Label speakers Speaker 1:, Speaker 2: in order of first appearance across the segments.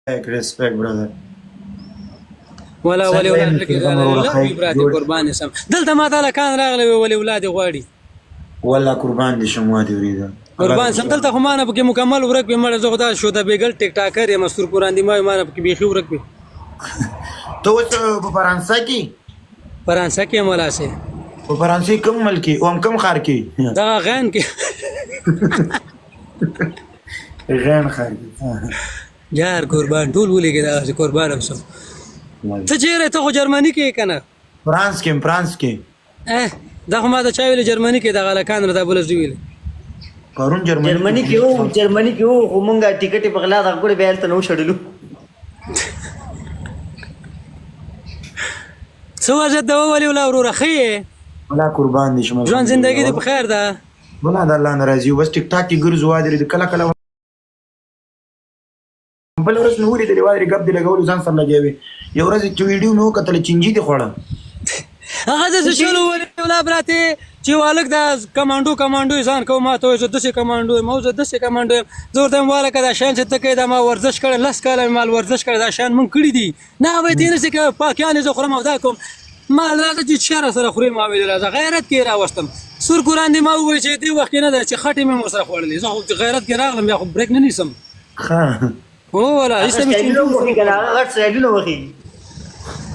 Speaker 1: respect, brother.
Speaker 2: ولا ولي
Speaker 1: څنګه
Speaker 2: اولاد
Speaker 1: یې
Speaker 2: لکه
Speaker 1: پیغمبر
Speaker 2: لا
Speaker 1: ورخی
Speaker 2: براتي
Speaker 1: جوړ
Speaker 2: قربان سم دلته ما تعالی کان راغلی ولي اولاد غواړي
Speaker 1: والله قربان دي شم دي وريده
Speaker 2: قربان سم دلته خو ما نه پکې مکمل ورک به مړ زه خدا شو د بیګل ټیک ټاکر یم مستور قران دی ما نه پکې بيخي ورک به
Speaker 1: ته اوس په فرانسه کې
Speaker 2: فرانسه کې مولا سي
Speaker 1: په فرانسې کوم ملک کې او هم کوم ښار کې
Speaker 2: دا غان کې
Speaker 1: غان ښار کې
Speaker 2: یار قربان ټول ولې کې دا قربان هم سم ته چیرې ته خو جرمني کې کنه
Speaker 1: فرانس کې
Speaker 2: دا خو ما د چا ویل جرمني کې د غلکان را د بولز دی ویل
Speaker 1: پرون
Speaker 3: جرمني کې وو مونږه ټیکټ په غلا د غوړې بیل ته نو شړلو
Speaker 2: سو وجه د ولي ولا ورو خي
Speaker 1: ولا قربان دي شم
Speaker 2: ژوند زندگی دې په خیر ده
Speaker 1: ولا د الله ناراضي بس ټیک ټاک کې ګرځو وادري کله کله بل ورځ نو ولې د وادري غب دي لګول ځان سره لګوي یو ورځ چې ویډیو نو کتل چنجي دي خوړه
Speaker 2: هغه د شلو ولا براته چې والک د کمانډو ځان کوم ما ته زه د سې کمانډو موزه د سې کمانډو زور د مواله کده شان چې تکي د ما ورزش کړه لس کاله مال ورزش کړه دا شان مونږ کړی دي نه وای دې نسې کې پاکیانه زه خورم او دا کوم مال راځي چې شهر سره خوري ما ویل راځه غیرت کې راوستم سور قران دی ما وای چې دی وخت نه ده چې خټې مې سره خوړلې زه خو غیرت کې راغلم یا خو بریک نه نیسم
Speaker 1: ها
Speaker 2: هو ولا هیڅ مې
Speaker 3: غټ سایډونه وخی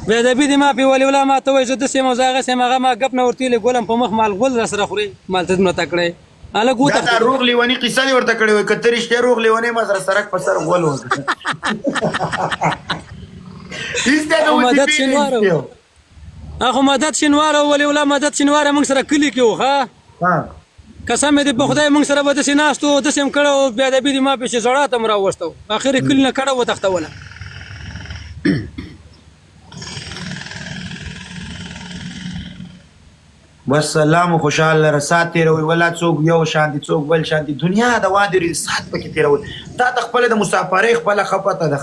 Speaker 2: به د بيدي ما په ولي ولا ما ته وای زه د سیمه زاغه سیمه ما غپ نه ورتي له ګولم په مخ مال غول را سره خوري مال ته نه تکړه اله ګوت
Speaker 1: دا روغ لیونی قصه دی ورته کړی وای کترې شته روغ لیونی ما سره سرک په سر غول و هیڅ دا
Speaker 2: مدد شنوارو اخو مدد شنوارو ولي ولا مدد شنواره موږ سره کلی کېو ها قسم دې په خدای موږ سره به د سیناستو د سیم کړه بیا د بيدي ما په شي زړه ته مرا وستو اخر کلی نه کړه و تختوله
Speaker 1: بس سلام خوشاله رسات تیروي ولا څوک یو شانتي څوک بل شانتي دنیا د وادري سات پکې تیروي دا د خپل د مسافرۍ خپل خپته ده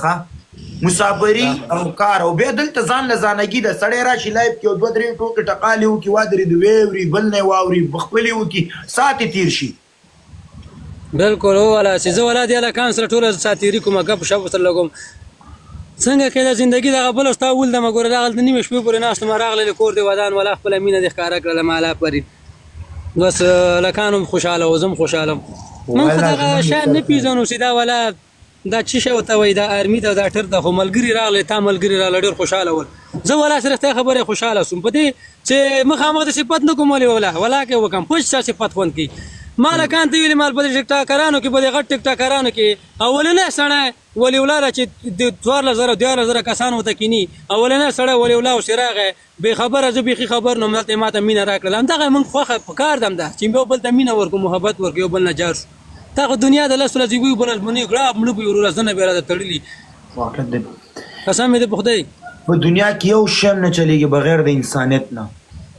Speaker 1: مسافري او کار او به دلته ځان لزانګي د سړی راشي لایف کې دوه درې ټوکې ټقالي وو کې وادري د ویوري بل نه واوري بخپلي وو کې سات تیر شي
Speaker 2: بالکل ولا چې زه ولادي له کان سره ټول ساتيري کومه غب شپ سره لګم څنګه کله ژوندۍ د غبل استا ول د مګور راغل د نیمه شپې پورې ناست ما راغله کور دی ودان ولا خپل مینه د ښکارا کړل مالا پرې بس لکانم خوشاله وزم خوشاله من خدای شان نه پیژنو سیدا ولا دا چې شو ته وای دا ارمی دا ډاکټر د ملګری راغله تا ملګری راغله ډیر خوشاله ول زه ولا سره ته خبره خوشاله سوم په دې چې مخامخ د صفات نه کومولې ولا کې وکم پوښ څه صفات فون کی مال کان ته ویل مال په ټیک ټاک کرانو کې په غټ ټیک ټاک کرانو کې اولنه سړی ولي ولا چې 2000 کسان وته کینی اولنه سړی ولي ولا سراغه به خبره زه به خبر نو ملته ماته مين راکړل هم دغه من خوخه پکار دم ده چې به بل ته مين ورکو محبت ورکو بل نه جار تا دنیا د لاسو لزی وی بل منی غراب مړ به ورور زنه به را تړلی
Speaker 1: واقع دې
Speaker 2: قسم دې په خدای
Speaker 1: په دنیا کې یو شم نه چلیږي بغیر د انسانیت نه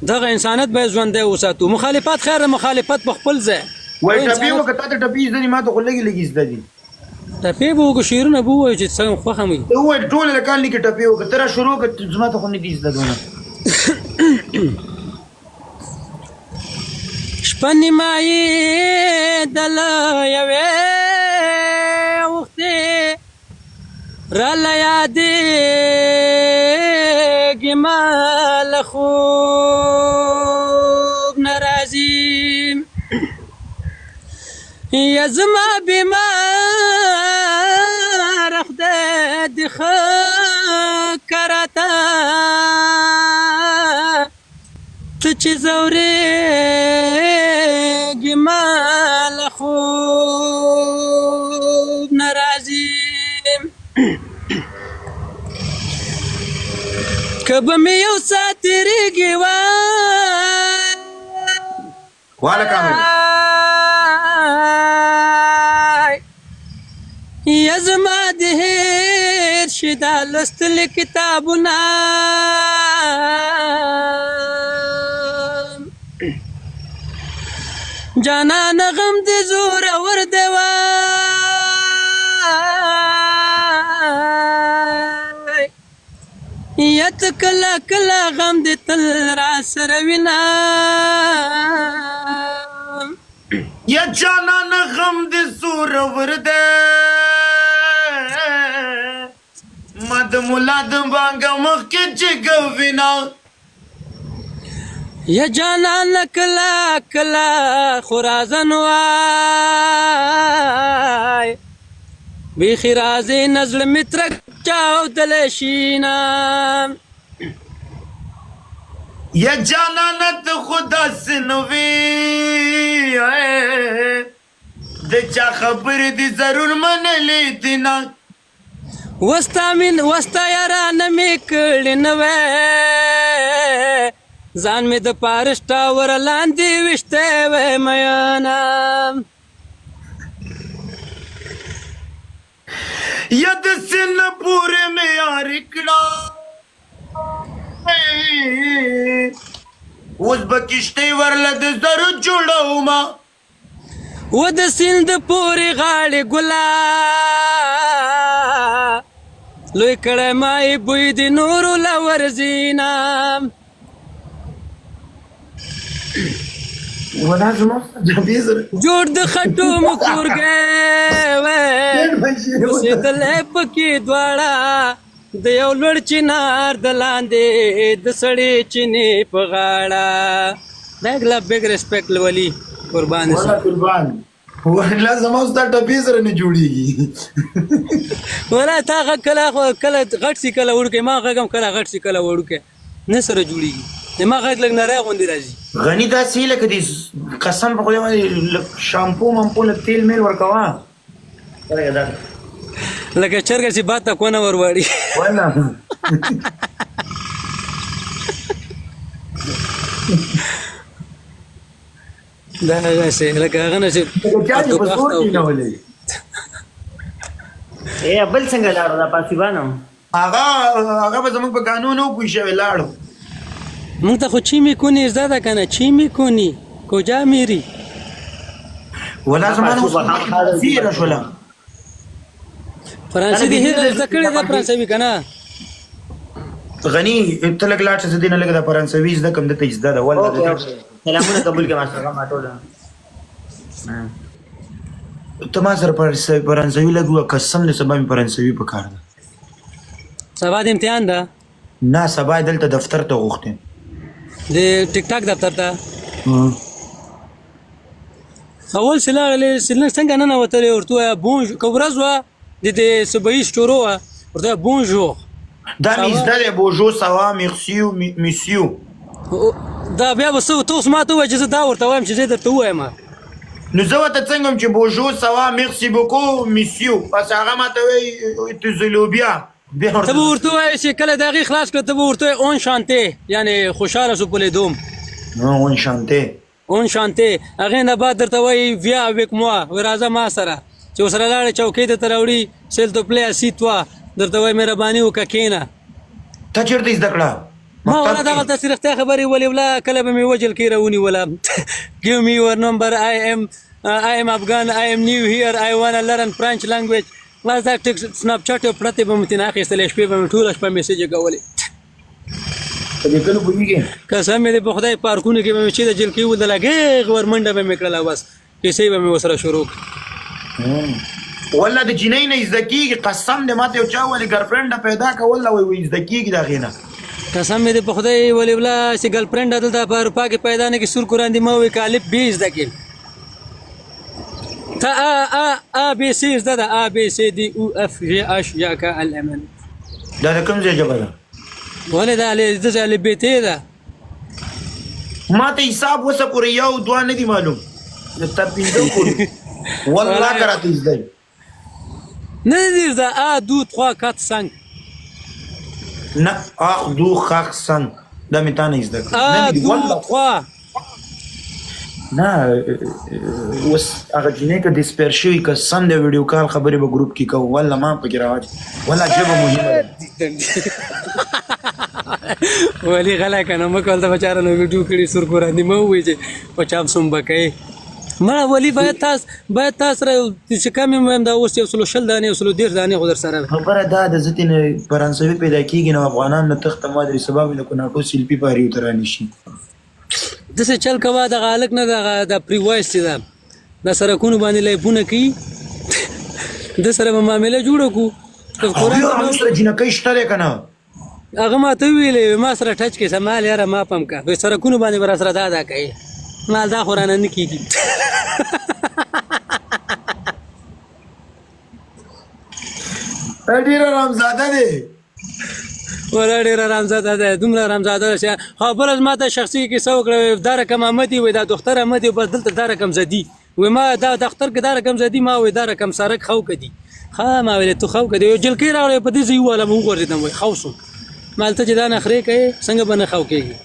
Speaker 2: دغه انسانیت به ژوندې وساتو مخالفت خیر مخالفت په خپل ځای
Speaker 1: وای ټپی وکړه ته ټپی زنی ما ته لګي زده دي
Speaker 2: ټپی وو شیرونه بو چې څنګه خوخه مې
Speaker 1: وای ټول لکان لیکي ټپی وکړه تر شروع کړه زما ته خو نه دي زده دونه
Speaker 2: شپنی مای دل یوه وخت را یادې گمال خوب ناراضی یزما بیمار خدای د کرتا ته چې زورې گمال خوب ناراضی کبه مې یو ساتریږي
Speaker 1: والا کامل
Speaker 2: یزما د هیر شدا لستل کتابونه جانا نغم د زور ور دیوا یت کلا کلا غم د تل را سره وینا
Speaker 1: یا جانا نغم د زور ور دی د مولا د بانګه مخکې چې ګوینا
Speaker 2: یا جانان کلا کلا خرازن وای بیخی رازی نزل مترک چاو دلشینا
Speaker 1: یا جانانت خدا سنوی د چا خبر دی ضرور من لیدنا
Speaker 2: وستا یاران می کړی نوې ځان می د پارسټا ور لاندې وشته وې میانا
Speaker 1: یا د سن پورې مې یار کړه اوس به کشتۍ ورله د زرو جوړومه
Speaker 2: و د سیند پورې غاړې ګلا لوی کړی مای بوی د نورو لورزینا
Speaker 1: ولا زما جبې سره
Speaker 2: جوړ د خټو مکورګې وې اوسېدلې پکې دواړه د یو لوړ چنار د لاندې د سړې چینې په غاړه بیګ ریسپیکټ ولي قربان
Speaker 1: ولا قربان ولا زما ستاسو ټپې سره نه جوړیږي
Speaker 2: ولا تا کله غټ سي کله وړکې ما غږم کله غټ سي کله وړکې نه سره جوړیږي ما غږ لږ نری غوندې راځي
Speaker 1: غني داسې لکه دې قسم په خدای باندې شامپو ممپو لږ تیل میل ورکوه
Speaker 2: لکه چرګه چې باد ته کونه ور واړي
Speaker 1: ولا
Speaker 2: دا هغسې لکه هغه نه چې
Speaker 3: بل څنګه لاړو دا پاسیبانو
Speaker 1: هغه به زموږ په قانون او پوه شوی لاړو
Speaker 2: مونږ ته خو چی میکنی زده ده کنه چی میکنی کجا میری
Speaker 1: ولا زمانه زیره شوله
Speaker 2: فرانسې دې هېره زده کړې ده فرانسوي که نه
Speaker 1: غني ته لږ لاړ شه زه دې نه لږ د فرانسوي زده کړم دته زده ده والله
Speaker 3: سلامونه قبول کړه ماشاءالله ما ټوله
Speaker 1: ته ما سره فرانسوي لږ ووایه قسم دې سبا مې فرانسوي په کار ده
Speaker 2: سبا د امتحان ده
Speaker 1: نه سبا دلته دفتر ته غوښتې
Speaker 2: د ټیک ټاک دفتر ته اول چې لاغلې څنګه ننوتلې ورته ووایه بونژ که ورځ وه د صبحي سټورو وه ورته وایه بونژور
Speaker 1: دا مې زده دی بوژو سوا میرسیو میسیو
Speaker 2: دا بیا به څه ته اوس ما ته ووایه چې زه دا ورته وایم چې زه درته ووایم
Speaker 1: نو زه ورته څنګه وم چې بوژو سوا میرسي بوکو میسیو پس هغه ما ته وایي تزلوبیا
Speaker 2: ته به ورته وایې چې کله د هغې خلاص کړه ته به ورته وایې اون شانتې یعنې خوشحاله شو په لیدوم
Speaker 1: اون شانتې
Speaker 2: اون شانتې هغې نه بعد درته وایي ویا ویک موا وایي راځه ما سره چې ورسره لاړې چوکۍ درته راوړي سیل تو پلی اسیت وا درته وایي مهرباني وکړه کښېنه
Speaker 1: تا چېرته زده کړه
Speaker 2: ما ولا دغلته چې رښتیا خبرې ولې ولا کله به مې وجل کې راونیوله give me your number I am Afghan I am new here I wanna learn French language خلاص دا ټیک سناپ چاټ یو پړتې به مې ترې اخیستلې شپې به مې ټوله شپه میسیج یې کولې
Speaker 1: په دې کلو پوهېږې
Speaker 2: قسم مې دی په خدای پارکونو کې به مې چې د جلکۍ ودله غېغ ور منډه به مې کړله بس کیسې به مې ورسره شروع
Speaker 1: والله د جینۍ نه زده کېږي قسم دې ما ته یو چا ولې ګرلفرنډه پیدا کړه والله وایي زده کېږي د هغې نه
Speaker 2: قسم مې دی په خدای ولې ولا چې ګرلفرنډ دلته په اروپا کې پیدا نه کړي سور قرآن دې ما وایي که الف بې زده کړي تا A B C زده ده A B C D U F G H J K L M N
Speaker 1: دا د کوم ځای ژبه ده
Speaker 2: ولې دا داسې الف ب ت ده
Speaker 1: ما ته حساب وسه پورې یو دوه نه دي معلوم تر پنځه پورې والله که راته زده
Speaker 2: نه دي زده A 2 3 4 5
Speaker 1: نه اخ دو خاک سنگ دا مې تا نه زده کړه
Speaker 2: A 2 3
Speaker 1: نه اوس هغه جینۍ که ډسپیر شوي که سم د ویډیو کال خبرې به ګروپ کې کوو والله ما پکې راواچ والله ژبه مهمه ده
Speaker 2: ولې غلی که نه مه کول ته بچاره نو ویډیو کړي سور قرآن دې مه ووایي چې په چاپ سوم به کوې مړه ولي باید تا سره چې کم یم وایم دا اوس 120 دانې 130 دانې خو در سره ده
Speaker 1: خبره دا ده زه ترې فرانسوي پیدا کېږي نو افغانان نه تخته ما درې سبا مې د کوناټو سیلپي په هریو ته رانیشي
Speaker 2: داسې چل کوه دغه هلک نه دغه دا پري وایس چې ده دا سرکونو باندې لایفونه کوي ده سره به معامله جوړه کړو ته قرآن
Speaker 1: او یو سره جنکۍ شته دی که نه
Speaker 2: هغه ما ته ویلې ما سره ټچ کې سمال یاره ما پم کا وایي سرکونو باندې به راسره دا کوي مال دا خو رانه نه کېږي
Speaker 1: ډېره رامزاده دی
Speaker 2: ولا ډېر رامزاده دی دومره رامزاده ده چې خو بله ما ته شخصي کیسه وکړه دا رقم احمد وایي دا دختر احمد وایي بس دلته دا رقم زدي وایي ما دا دفتر کې دا رقم زدي ما وایي دا رقم سرک خو کدي ښه ما ویلې تو خو کدي یو جلکۍ راغلی په دې ځای ووالم وغورځېدم وایي خو شوم ما هلته چې دا نخرې کوې څنګه به نه خو کېږي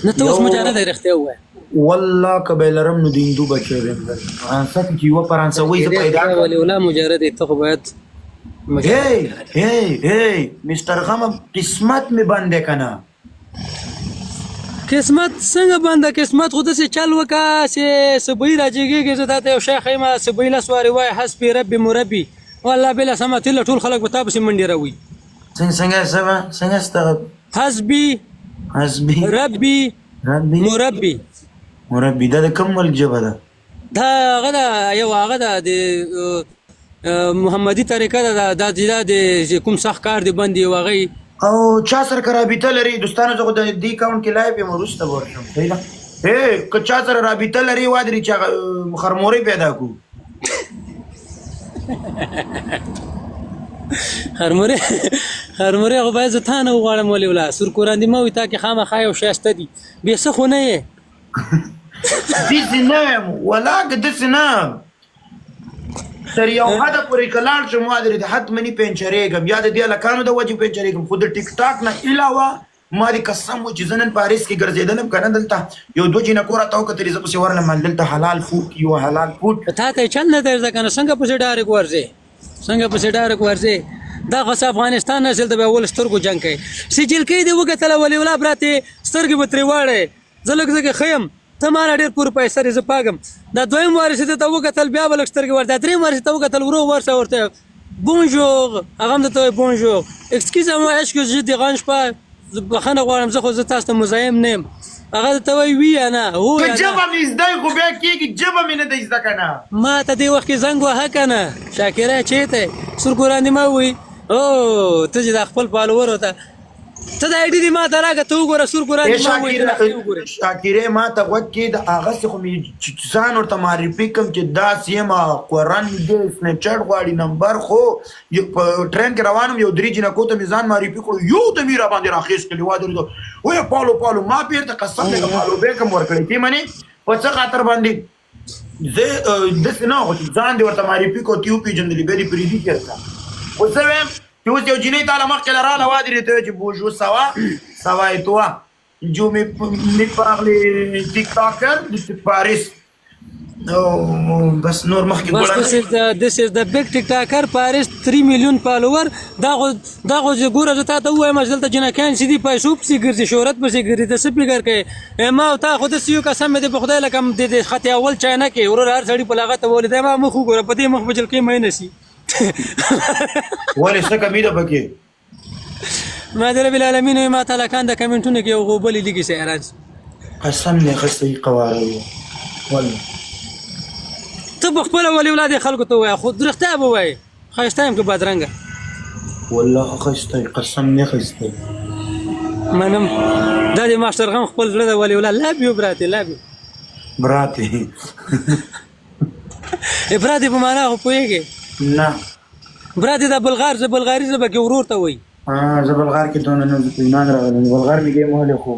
Speaker 2: نه ته اوس مجرد دی رښتیا ووایه
Speaker 1: والله که به یې لرم نو د هندو بچی به یم فرانسه کې چې یوه فرانسوۍ زه پیدا کړم
Speaker 2: ولی ولا مجرد دی ته خو باید
Speaker 1: هی مستر غم قسمت مې بند دی که نه
Speaker 2: قسمت څنګه بنده قسمت خو داسې چل وکړه چې صبحي راجېږېږي زه تا ته یو شی ښیم صبحي لس وارې وایي حسبي ربي مربي والله بله سمه تله ټول خلک به تا پسې منډې راوي
Speaker 1: څنګه ستا
Speaker 2: حسبي ربي
Speaker 1: مربي دا د کوم ملک ژبه ده
Speaker 2: دا هغه ده یو هغه ده د محمدي طریقه ده دا د کوم سخت کار دی بند یو هغه
Speaker 1: او چا سره که رابطه لري دوستانو زه خو د دې اکاونټ کې لایف یم وروسته به ورشم صحیح ده که چا سره رابطه لري وادري چې هغه خرمورۍ پیدا کړو
Speaker 2: خرمورۍ خو باید زه تا نه وغواړم ولې ولا سور قرآن دې مه وي تا کې خامخا یو شایسته دي بې څه خو نه یې
Speaker 1: داسې نه یم ولا که داسې نه تر یو حده پورې که لاړ شم وادرې د حتمني پنچرېږم یا د دې هلکانو د وجې پنچرېږم خو د ټیک ټاک نه علاوه ما دې قسم و چې زه نن پاریس کې ګرځېدلم که نه دلته یو دوه جینکو راته وکتلې زه پسې ورغلم دلته حلال فوډ یو حلال فوډ
Speaker 2: تا ته یې چل نه درځه که نه څنګه پسې ډایرک ورځې دا خو افغانستان نه سل ته به اول سترګو جنګ کوي سجلکۍ دې وکتله ولې ولا براتې سترګې به ترې واړې زه لږ ځکه ښه یم ته ما نه ډېر پور پیسې زه پاږم دا دویم وارې چې ته وکتل بیا به لږ سترګې ورته دا درېیم وارې چې ته وکتل ورو ورشه ورته بونژور هغه هم درته وایي بونژور اکسکیوز مو اسکوز ژ دیرانژ pas بخښنه غواړم زه خو زه تاسو ته مزاحم نه یم هغه درته وایي وي یا نه هو
Speaker 1: که ژبه مې زده خو بیا کېږي ژبه مې نه دی زده که نه
Speaker 2: ما ته دې وخت کې زنګ وهه که نه شاکره چېرته سور قرآن دې ما ووایي او ته چې دا خپل فالوورو ته ته دا ایډي دې ما ته راکړه ته وګوره سور قرآن دې ما ووایي
Speaker 1: شاکرې ما ته غوږ کې د هغسې خو مې ځان ورته معرفي کړم چې داسې یم قرآن مې دی سنیپچاټ غواړي نمبر خو په ټرین کې روان یم یو درې جنکو ته مې ځان معرفي کړو یو ته مې راباندې راخیست کړي وادرېدو وایه پالو ما بیرته قسم دی که پالو بیک هم ورکړی تی منې په څه خاطر باندې زه داسې نه خو چې ځان دې ورته معرفي کړو تی وپېژندلې بیا دې پرېږدي چېرته خو زه وایم چې اوس یو جینۍ تاله مخکې له راله وادرې ته وایي چې بونژور سوا et toi جو مې parle TikToker de Paris بس نور مخکې
Speaker 2: this is the big TikToker Paris 3 million follower دا خو چې ګوره زه تا ته ووایم چې دلته جنکیان چې دي پیسو پسې ګرځي شهرت پسې ګرځي ته څه فکر کوې ما او تا خو داسې یو قسم مې دی په خدای لکه د خط اول چاینه کې ورور هر سړي په لغته ولیدی ما مخ وګوره په دې مخ به جلکۍ مه نسي
Speaker 1: ولې څه کمی ده پکې
Speaker 2: ما د رب العالمین ما تعالی کان د کمنټونو کې یو غوبلې لګي سي اراز
Speaker 1: قسم دې خسته قواره والله
Speaker 2: ته بخپل ولي ولادي خلکو ته وای خود رښتیا به وای خاصه يم کې بدرنګ
Speaker 1: والله خسته قسم دې خسته
Speaker 2: منم دا دې ماستر غم خپل زړه د ولي ولاد لا بيو براتي براتي په معنا خو پويږي
Speaker 1: نه
Speaker 2: براتي د بلغار ز بلغاري ز به ورور ته وای
Speaker 1: زه بلغار کې دونه نه ایمان راغلم بلغار مې کې مهله خو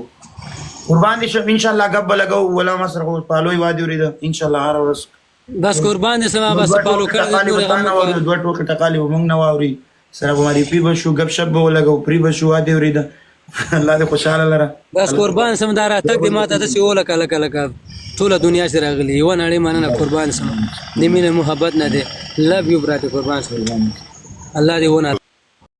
Speaker 1: قربان دي شم ان شاء الله غب لګو ولا مصر خو پالوي وادي ورید ان شاء الله هر ورځ
Speaker 2: بس قربان دي سما بس پالو کړ دې
Speaker 1: دوه ټوکې ټکالي ومنګ نه واوري سره ماري پی بشو غب شپ به لګو پری بشو وادي ورید الله دې خوشاله لره
Speaker 2: بس قربان سم دار تک دې ماته د سیول کله ټول دنیا سره راغلي یو نړۍ مننه قربان سم دې مینه محبت نه دي لو یو برات قربان سم الله دې ونه